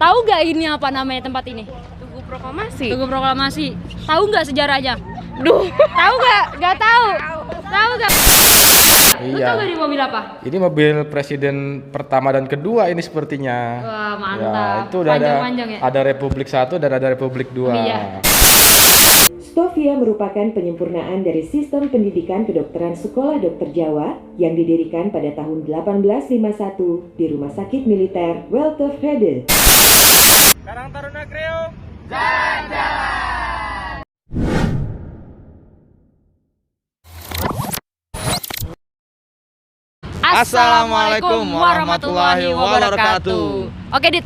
Tahu nggak ini apa namanya tempat ini? Tugu Proklamasi. Tugu Proklamasi. Tahu nggak sejarahnya? Duh, Tahu nggak? Nggak tahu. Tahu nggak? Lu Iya. tahu nggak di mobil apa? Ini mobil presiden pertama dan kedua ini sepertinya. Wah, mantap. Ya, itu udah Panjang-panjang ya? ada Republik 1 dan ada Republik 2. Oh, iya. Stovia merupakan penyempurnaan dari sistem pendidikan kedokteran Sekolah Dokter Jawa yang didirikan pada tahun 1851 di Rumah Sakit Militer Weltevrede. Karang Taruna Kreo. Assalamualaikum warahmatullahi wabarakatuh. Oke Dit,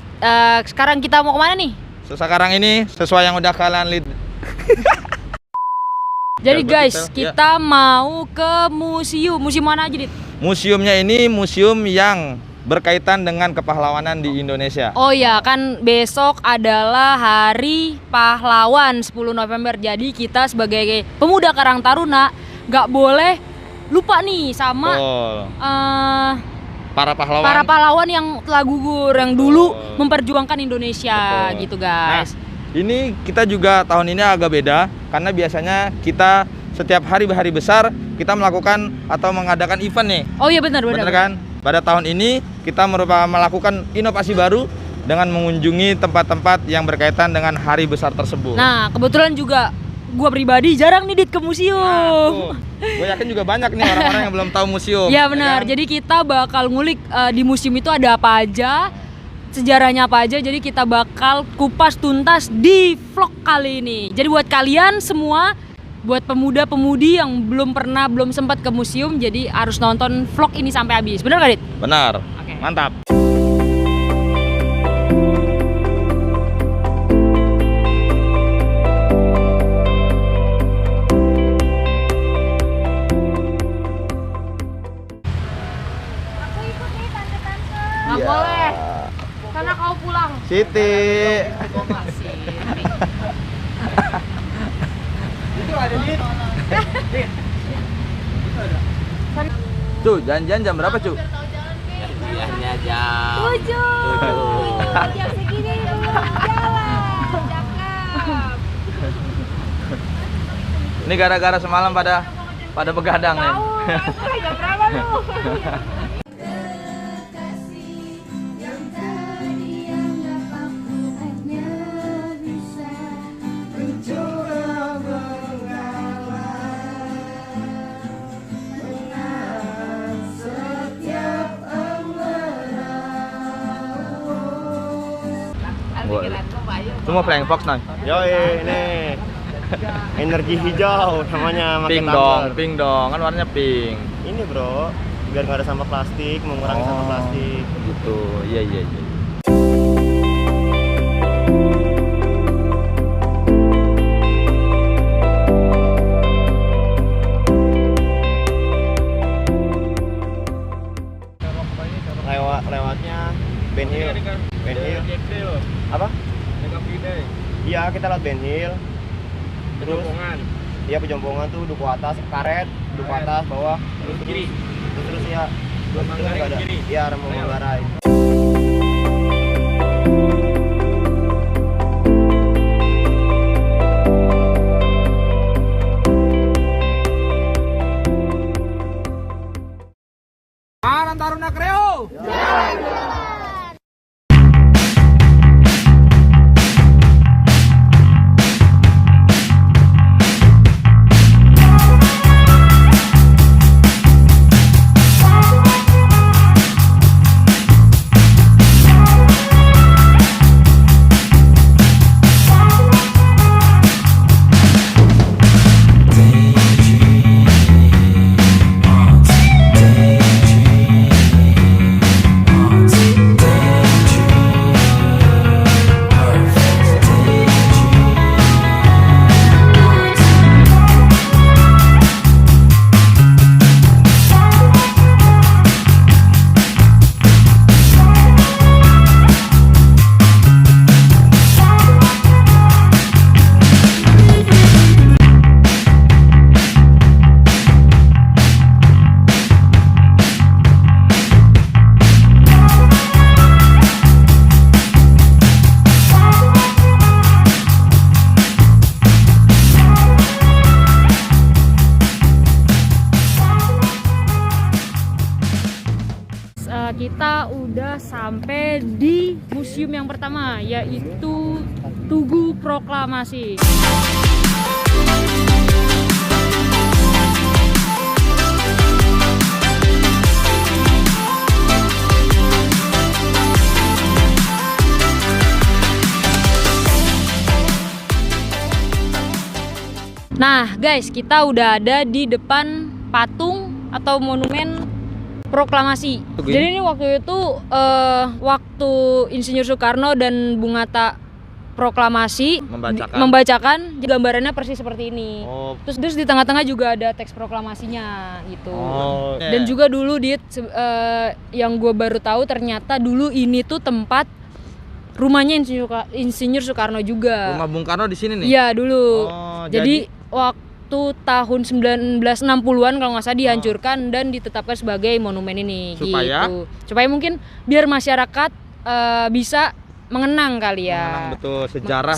sekarang kita mau kemana nih? Sekarang ini sesuai yang udah kalian lihat. Jadi Ya, guys, betul, kita mau ke museum. Museum mana aja Dit? Museumnya ini museum yang berkaitan dengan kepahlawanan di Indonesia. Oh ya, kan besok adalah Hari Pahlawan 10 November. Jadi kita sebagai pemuda Karang Taruna nggak boleh lupa nih sama Betul. Para pahlawan. para pahlawan yang telah gugur, yang dulu Betul. memperjuangkan Indonesia. Betul. Gitu guys. Nah, ini kita juga tahun ini agak beda karena biasanya kita setiap hari besar kita melakukan atau mengadakan event nih. Oh iya benar. Bener kan? Pada tahun ini kita melakukan inovasi baru dengan mengunjungi tempat-tempat yang berkaitan dengan hari besar tersebut. Nah, kebetulan juga gua pribadi jarang nih Dit ke museum. Gue yakin juga banyak nih orang-orang yang belum tahu museum. Ya benar. kan? Jadi kita bakal ngulik di museum itu ada apa aja, sejarahnya apa aja. Jadi kita bakal kupas tuntas di vlog kali ini. Jadi buat kalian semua, buat pemuda-pemudi yang belum sempat ke museum, jadi harus nonton vlog ini sampai habis. Benar gak Dit? Benar. Oke. Mantap. Nggak boleh. Karena kau pulang. Siti. Tuh, janjian jam berapa, Cu? Janjiannya jam 7. jam segini belum jalan. Cakep. Ini gara-gara semalam pada begadang nih. Jam berapa lu? Lu mau playing fox, Nay? Yoi, ini energi hijau namanya, makin Pink dong, kan warnanya pink. Ini bro, biar nggak ada sampah plastik, mengurangi sampah plastik. Gitu, iya. Lewatnya Ben Hill. Apa? Iya, kita lewat Ben Hill. Terus iya, Pejompongan tuh duku atas, karet, duku atas, bawah, terus ya. Terus nggak ada. Iya, Rombong Manggarai. Karang Taruna Kreo. kita udah sampai di museum yang pertama, yaitu Tugu Proklamasi. Nah guys, kita udah ada di depan patung atau monumen proklamasi. Jadi ini waktu itu waktu Insinyur Soekarno dan Bung Hatta proklamasi membacakan gambarannya persis seperti ini. Terus di tengah-tengah juga ada teks proklamasinya gitu. Dan juga dulu yang gue baru tahu ternyata dulu ini tuh tempat rumahnya Insinyur Soekarno juga. Rumah Bung Karno di sini nih? Iya dulu. Jadi waktu tahun 1960-an kalau nggak salah dihancurkan dan ditetapkan sebagai monumen ini. Supaya mungkin biar masyarakat bisa mengenang kali ya. Mengenang betul sejarah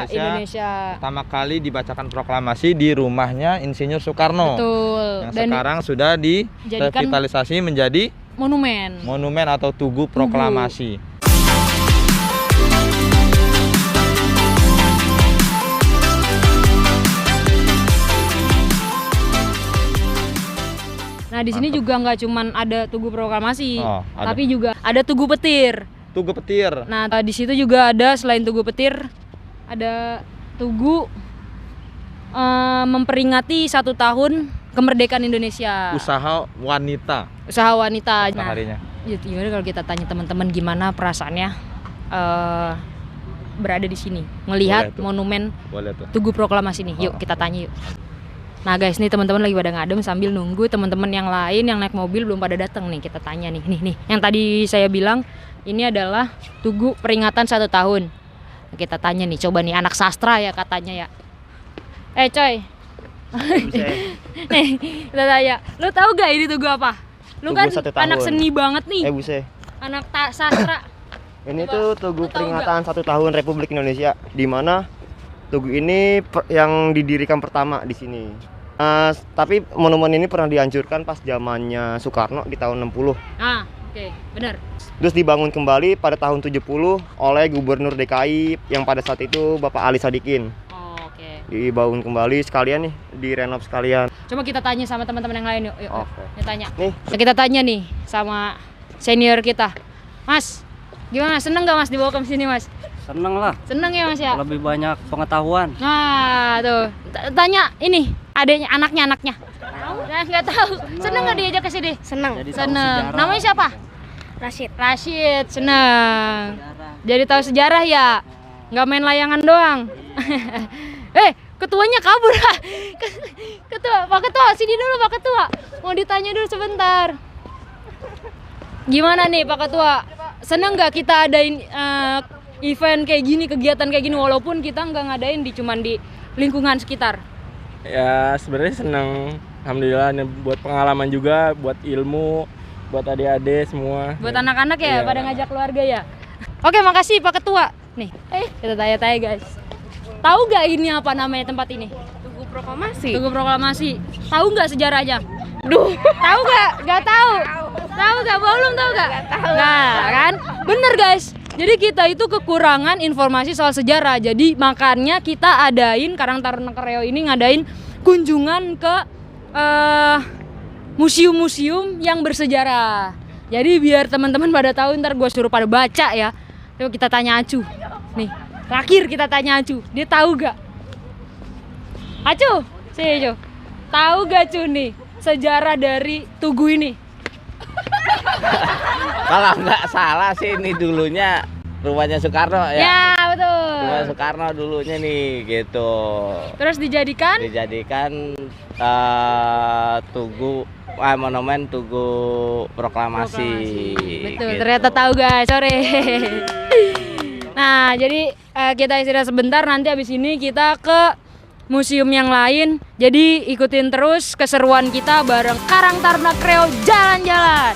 Indonesia. Pertama kali dibacakan proklamasi di rumahnya Insinyur Soekarno. Betul. Yang sekarang sudah direvitalisasi menjadi monumen atau Tugu Proklamasi. Nah di sini juga nggak cuman ada Tugu Proklamasi, tapi juga ada Tugu Petir. Tugu Petir. Nah di situ juga ada selain Tugu Petir, ada Tugu memperingati 1 tahun kemerdekaan Indonesia. Usaha wanita. Nah, gimana kalau kita tanya teman-teman gimana perasaannya berada di sini, melihat monumen Tugu Proklamasi nih? Yuk kita tanya yuk. Nah guys, nih teman-teman lagi pada ngadem sambil nunggu teman-teman yang lain yang naik mobil belum pada datang nih. Kita tanya nih, yang tadi saya bilang ini adalah Tugu peringatan 1 tahun. Kita tanya nih, coba nih anak sastra ya katanya ya. Coy. Nih, kita tanya, lu tahu gak ini tugu apa? Lu Tugu kan 1 tahun. anak seni banget nih. Anak sastra. Ini tuh Tugu peringatan 1 tahun Republik Indonesia, di mana tugu ini yang didirikan pertama di sini. Tapi monumen ini pernah dihancurkan pas zamannya Soekarno di tahun 60. Oke, benar. Terus dibangun kembali pada tahun 70 oleh Gubernur DKI yang pada saat itu Bapak Ali Sadikin. Dibangun kembali sekalian nih, direnov sekalian. Coba kita tanya sama teman-teman yang lain yuk. Kita tanya. Nih, kita tanya nih sama senior kita. Mas, gimana? Seneng gak Mas dibawa ke sini Mas? Seneng lah. Seneng ya Mas ya? Lebih banyak pengetahuan. Nah tuh, tanya ini adanya anaknya. Tahu? Nggak tahu. Seneng nggak diajak ke sini? Seneng. Namanya siapa? Rashid. Seneng. Jadi tahu sejarah ya? Nggak main layangan doang. Ketuanya kabur. Pak Ketua, sini dulu Pak Ketua. Mau ditanya dulu sebentar. Gimana nih Pak Ketua? Seneng nggak kita adain event kayak gini, kegiatan kayak gini, walaupun kita nggak ngadain cuman di lingkungan sekitar? Ya sebenarnya seneng, alhamdulillah, buat pengalaman juga, buat ilmu, buat adik-adik semua. Buat anak-anak ya, pada ngajak keluarga ya. Oke, makasih Pak Ketua. Nih, kita tanya-tanya guys. Tahu nggak ini apa namanya tempat ini? Tugu Proklamasi. Tugu Proklamasi. Tahu nggak sejarahnya? Tahu nggak? Nggak tahu. Tahu nggak? Belum tahu nggak? Nah, kan? Bener guys. Jadi kita itu kekurangan informasi soal sejarah. Jadi makanya kita adain Karang Taruna Kreo ini ngadain kunjungan ke museum-museum yang bersejarah. Jadi biar teman-teman pada tahu, ntar gue suruh pada baca ya. Coba kita tanya Acu. Nih, terakhir kita tanya Acu. Dia tahu gak? Acu, sini Acu. Tahu gak Cu nih sejarah dari tugu ini? Kalau nggak salah sih ini dulunya rumahnya Soekarno ya. Ya betul. Rumah Soekarno dulunya nih gitu. Terus dijadikan monumen Tugu Proklamasi. Betul, gitu. ternyata tahu guys, sore. Nah, jadi kita istirahat sebentar, nanti habis ini kita ke museum yang lain. Jadi ikutin terus keseruan kita bareng Karang Taruna Kreo jalan-jalan.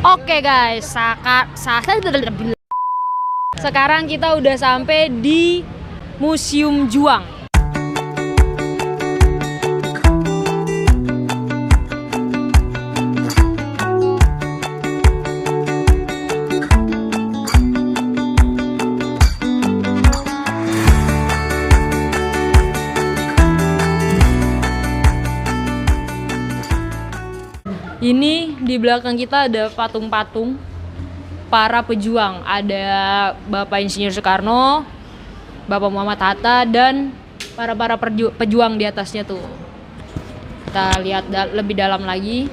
Oke guys, sekarang kita udah sampai di Museum Juang. Ini di belakang kita ada patung-patung para pejuang. Ada Bapak Insinyur Soekarno, Bapak Muhammad Hatta, dan para pejuang di atasnya tuh. Kita lihat lebih dalam lagi.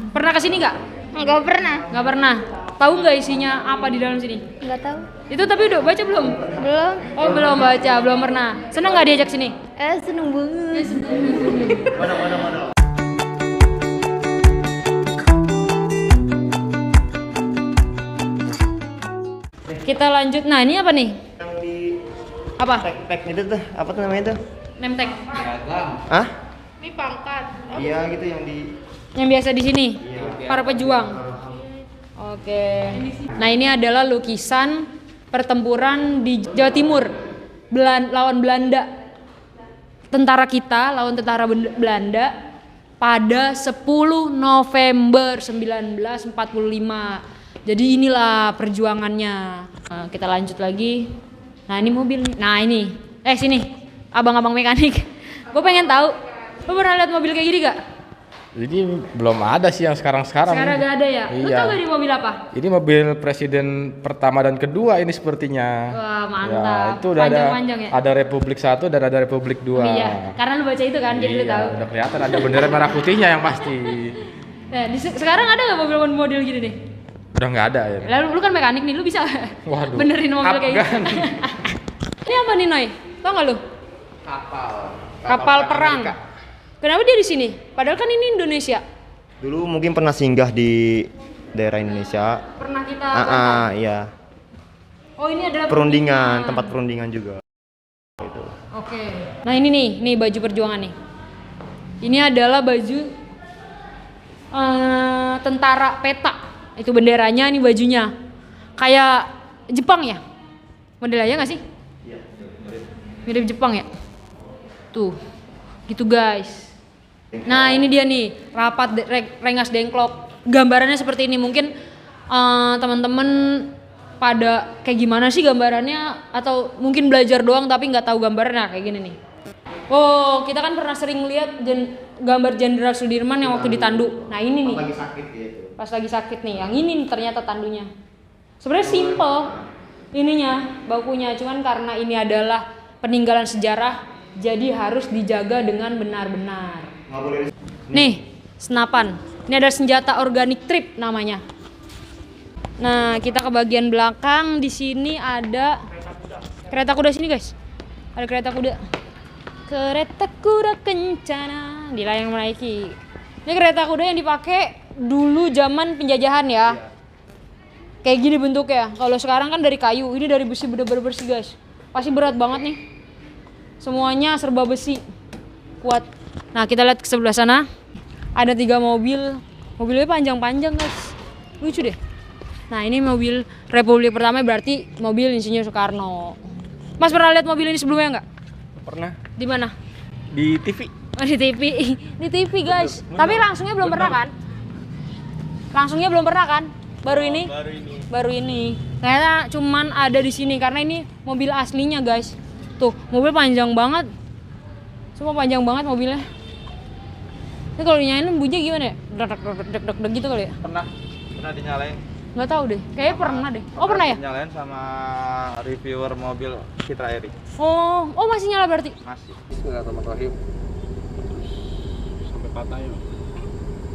Pernah kesini nggak? Nggak pernah. Nggak pernah. Tahu nggak isinya apa di dalam sini? Nggak tahu. Itu tapi udah baca belum? Belum. Oh belum baca, belum pernah. Seneng nggak diajak sini? Seneng banget. Kita lanjut. Nah ini apa nih? Yang di Apa? tek itu tuh, apa tuh namanya tuh? Nemtek. Hah? Ini pangkat. Iya gitu yang di Yang biasa di sini. Para pejuang. Oke. Nah ini adalah lukisan pertempuran di Jawa Timur lawan Belanda. Tentara kita lawan tentara Belanda pada 10 November 1945. Jadi inilah perjuangannya. Nah, kita lanjut lagi. Nah ini mobil nih. Nah ini. Sini. Abang-abang mekanik. Gue pengen tahu. Lo pernah lihat mobil kayak gini gak? Jadi belum ada sih yang sekarang. Sekarang gak ada ya? Lu Iya. tau gak di mobil apa? Ini mobil presiden pertama dan kedua ini sepertinya. Wah mantap. Ya, itu udah Panjang-panjang ya? ada Republik 1 dan ada Republik 2. Iya, karena lu baca itu kan, jadi lu Iya, tahu. udah kelihatan ada bendera merah putihnya yang pasti. Nah, sekarang ada nggak mobil-mobil gini nih? Udah nggak ada ya. Lalu lu kan mekanik nih, lu bisa Waduh. benerin mobil kayak Afgan. gitu. Ini apa nih Noy? Tau nggak lu? Kapal perang. Kenapa dia di sini? Padahal kan ini Indonesia. dulu mungkin pernah singgah di daerah Indonesia. Pernah kita. Iya. Oh ini adalah Perundingan, tempat perundingan juga. Gitu. Oke. Nah ini nih baju perjuangan nih. Ini adalah baju tentara peta. Itu benderanya, ini bajunya. Kayak Jepang ya? Modelnya nggak sih? Iya. Mirip Jepang ya? Tuh, gitu guys. Nah ini dia nih, rapat Rengas Dengklok. Gambarannya seperti ini. Mungkin teman-teman pada kayak gimana sih gambarannya, atau mungkin belajar doang tapi nggak tahu gambarnya kayak gini nih. Oh, kita kan pernah sering lihat gambar Jenderal Sudirman yang waktu ditandu. Nah ini nih. Pas lagi sakit nih. Yang ini nih ternyata tandunya. Sebenarnya simple ininya, bakunya. Cuman karena ini adalah peninggalan sejarah, jadi harus dijaga dengan benar-benar. Nih, senapan. Ini ada senjata organik trip namanya. Nah, kita ke bagian belakang. Di sini ada kereta kuda sini, guys. Ada kereta kuda. Kereta kuda kencana dilayang menaiki. Ini kereta kuda yang dipakai dulu zaman penjajahan ya. Kayak gini bentuknya. Kalau sekarang kan dari kayu, ini dari besi, bener-bener bersih guys. Pasti berat banget nih. Semuanya serba besi. Kuat. Nah, kita lihat ke sebelah sana. Ada 3 mobil. Mobilnya panjang-panjang guys. Lucu deh. Nah, ini mobil Republik pertama, berarti mobil Insinyur Soekarno. Mas pernah lihat mobil ini sebelumnya nggak? Pernah Di mana? di TV. Oh, di TV. Di TV guys. Tapi langsungnya belum pernah kan? Langsungnya belum pernah kan? Baru ini? Baru ini. Ternyata cuman ada di sini karena ini mobil aslinya guys. Tuh, mobil panjang banget. Semua panjang banget mobilnya. Ini kalau dinyalain bunyinya gimana ya? Deg gitu kali ya? Pernah dinyalain. Nggak tahu deh. Kayaknya pernah deh. Oh, pernah ya? Dinyalain sama reviewer mobil Citra Eri. Oh, masih nyala berarti. Masih. Bismillahirrahmanirrahim. Sampai patah ya.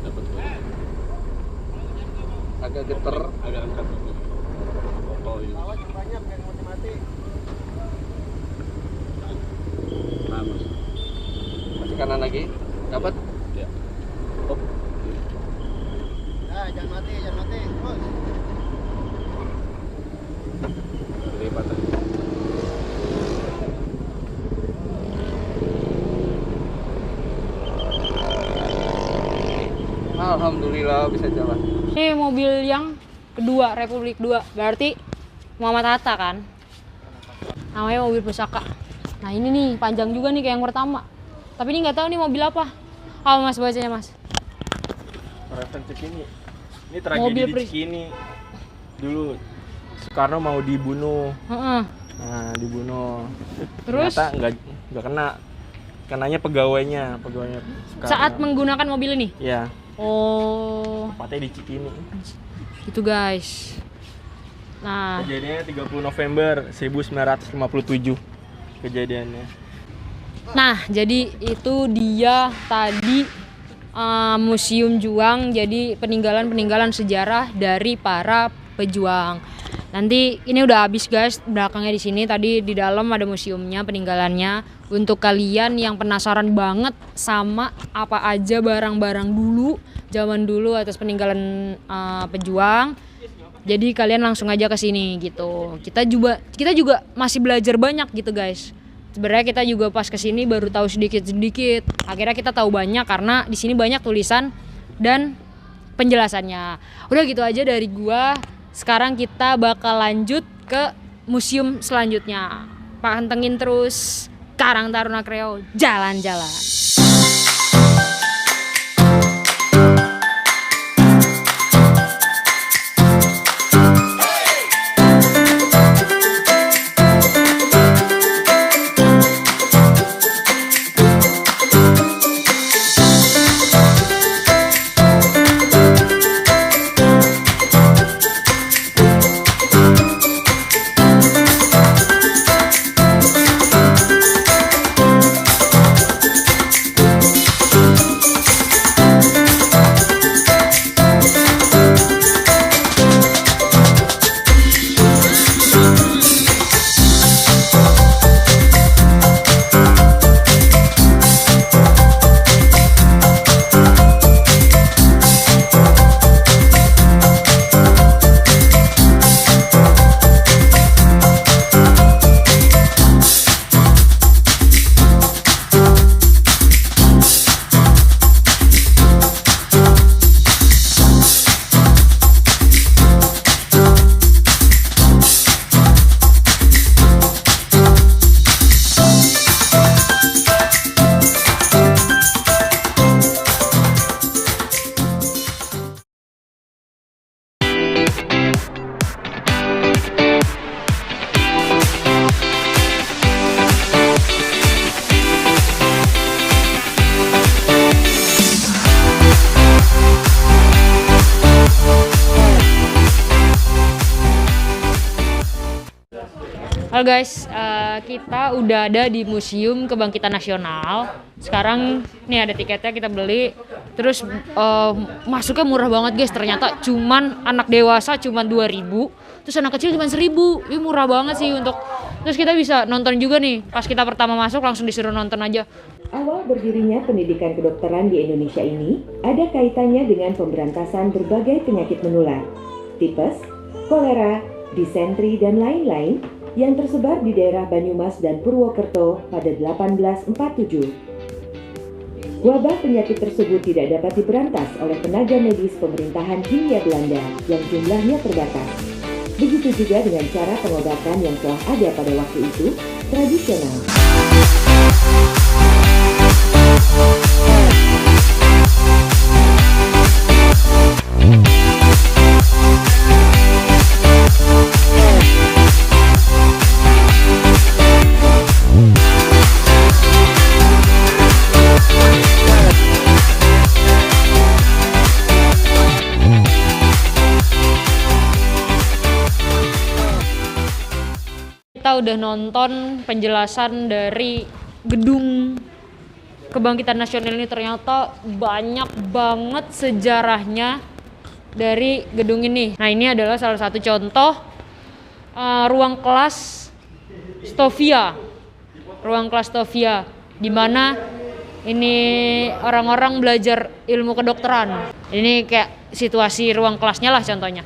Dapat. Agak geter, agak angkat. Botol ini. Banyak yang mati. Nah, Mas. Masih kanan lagi. Dapat? Ya. Oh. Nah, jangan mati, terus. Jadi patah. Alhamdulillah bisa jalan. Ini mobil yang kedua, Republik 2. Berarti Muhammad Hatta kan? Namanya mobil pusaka. Nah ini nih, panjang juga nih kayak yang pertama. Tapi ini nggak tahu nih mobil apa. Apa Mas bacanya Mas? Referensi Cikini. Ini tragedi Mobil di Cikini. Dulu Soekarno mau dibunuh. Heeh. Nah, dibunuh. Terus? Ternyata nggak kena. Kenanya pegawainya Soekarno. Saat menggunakan mobil ini? Iya, Oh, tempatnya di Cikini. itu guys. Nah, Kejadiannya 30 November 1957. Kejadiannya. nah jadi itu dia tadi Museum Juang. Jadi peninggalan-peninggalan sejarah dari para pejuang. Nanti ini udah habis guys, belakangnya di sini. Tadi di dalam ada museumnya, peninggalannya. Untuk kalian yang penasaran banget sama apa aja barang-barang dulu, zaman dulu atas peninggalan pejuang. Jadi kalian langsung aja ke sini gitu. Kita juga masih belajar banyak gitu guys. Sebenarnya kita juga pas ke sini baru tahu sedikit-sedikit. Akhirnya kita tahu banyak karena di sini banyak tulisan dan penjelasannya. Udah gitu aja dari gua. Sekarang kita bakal lanjut ke museum selanjutnya. Pantengin terus Karang Taruna Kreo jalan-jalan. Halo guys, kita udah ada di Museum Kebangkitan Nasional. Sekarang nih ada tiketnya, kita beli. Terus masuknya murah banget guys. Ternyata cuman anak dewasa cuman 2.000, terus anak kecil cuman 1.000. Ini murah banget sih untuk. Terus kita bisa nonton juga nih. Pas kita pertama masuk langsung disuruh nonton aja. Awal berdirinya pendidikan kedokteran di Indonesia ini ada kaitannya dengan pemberantasan berbagai penyakit menular, tipes, kolera, disentri, dan lain-lain yang tersebar di daerah Banyumas dan Purwokerto pada 1847. Wabah penyakit tersebut tidak dapat diberantas oleh tenaga medis pemerintahan Hindia Belanda yang jumlahnya terbatas. Begitu juga dengan cara pengobatan yang telah ada pada waktu itu, tradisional. Kita udah nonton penjelasan dari gedung Kebangkitan Nasional ini. Ternyata banyak banget sejarahnya dari gedung ini. Nah ini adalah salah satu contoh ruang kelas Stovia. Ruang kelas Stovia di mana ini orang-orang belajar ilmu kedokteran. Ini kayak situasi ruang kelasnya lah contohnya.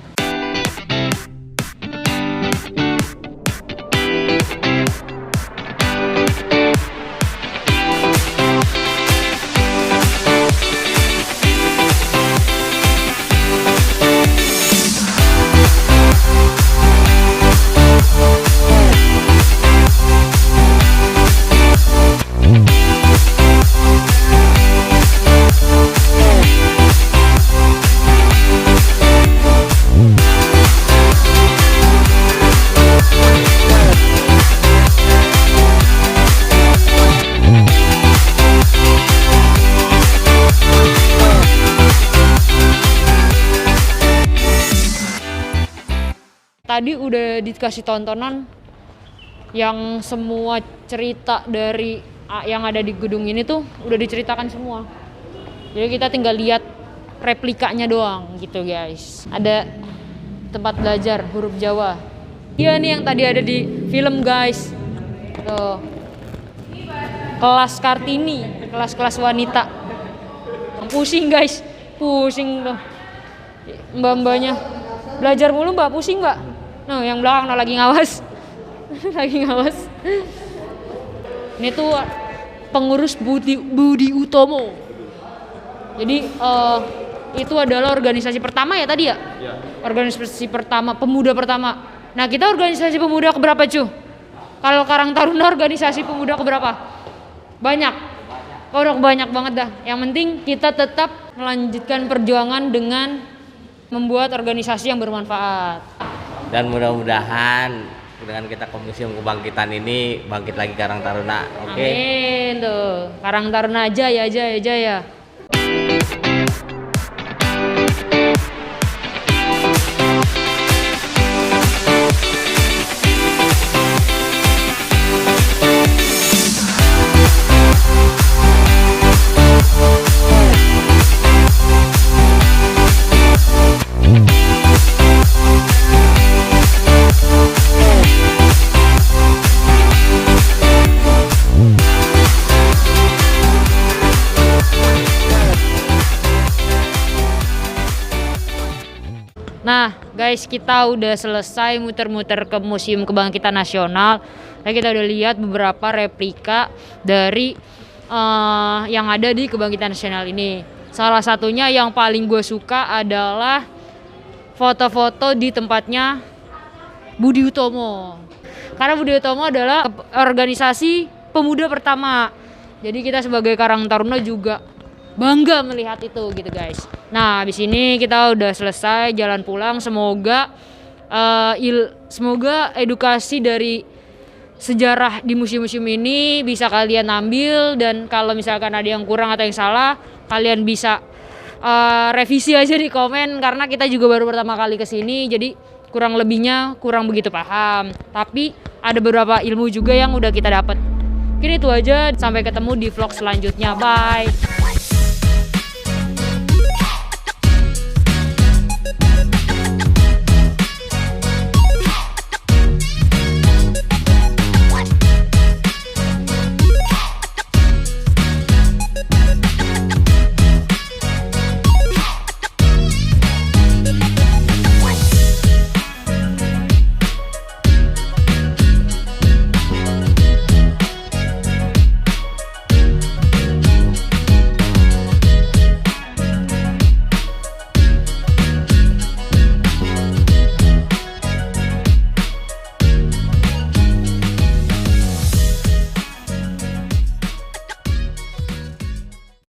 tadi udah dikasih tontonan yang semua cerita dari yang ada di gedung ini tuh udah diceritakan semua. Jadi kita tinggal lihat replikanya doang gitu guys. Ada tempat belajar huruf Jawa. Iya nih yang tadi ada di film guys. Tuh. Kelas Kartini, kelas-kelas wanita. Pusing guys, pusing tuh. Mbak-mbaknya belajar mulu mbak, pusing mbak. Nah yang belakang lagi ngawas. Lagi ngawas. Ini tuh pengurus Budi Utomo. Jadi itu adalah organisasi pertama ya tadi ya? Organisasi pertama, pemuda pertama. Nah kita organisasi pemuda keberapa cu? Kalau Karang Taruna organisasi pemuda keberapa? Banyak. Udah banyak banget dah. Yang penting kita tetap melanjutkan perjuangan dengan membuat organisasi yang bermanfaat. Dan mudah-mudahan dengan kita ke Museum Kebangkitan ini bangkit lagi Karang Taruna. Oke. Amin tuh. Karang Taruna jaya jaya jaya. Nah guys, kita udah selesai muter-muter ke Museum Kebangkitan Nasional. Nah, kita udah lihat beberapa replika dari yang ada di Kebangkitan Nasional ini. Salah satunya yang paling gue suka adalah foto-foto di tempatnya Budi Utomo. Karena Budi Utomo adalah organisasi pemuda pertama. Jadi kita sebagai Karang Taruna juga bangga melihat itu gitu guys. Nah habis ini kita udah selesai jalan pulang. Semoga semoga edukasi dari sejarah di museum-museum ini bisa kalian ambil, dan kalau misalkan ada yang kurang atau yang salah kalian bisa revisi aja di komen, karena kita juga baru pertama kali kesini, jadi kurang lebihnya kurang begitu paham. Tapi ada beberapa ilmu juga yang udah kita dapat. Mungkin itu aja, sampai ketemu di vlog selanjutnya, bye.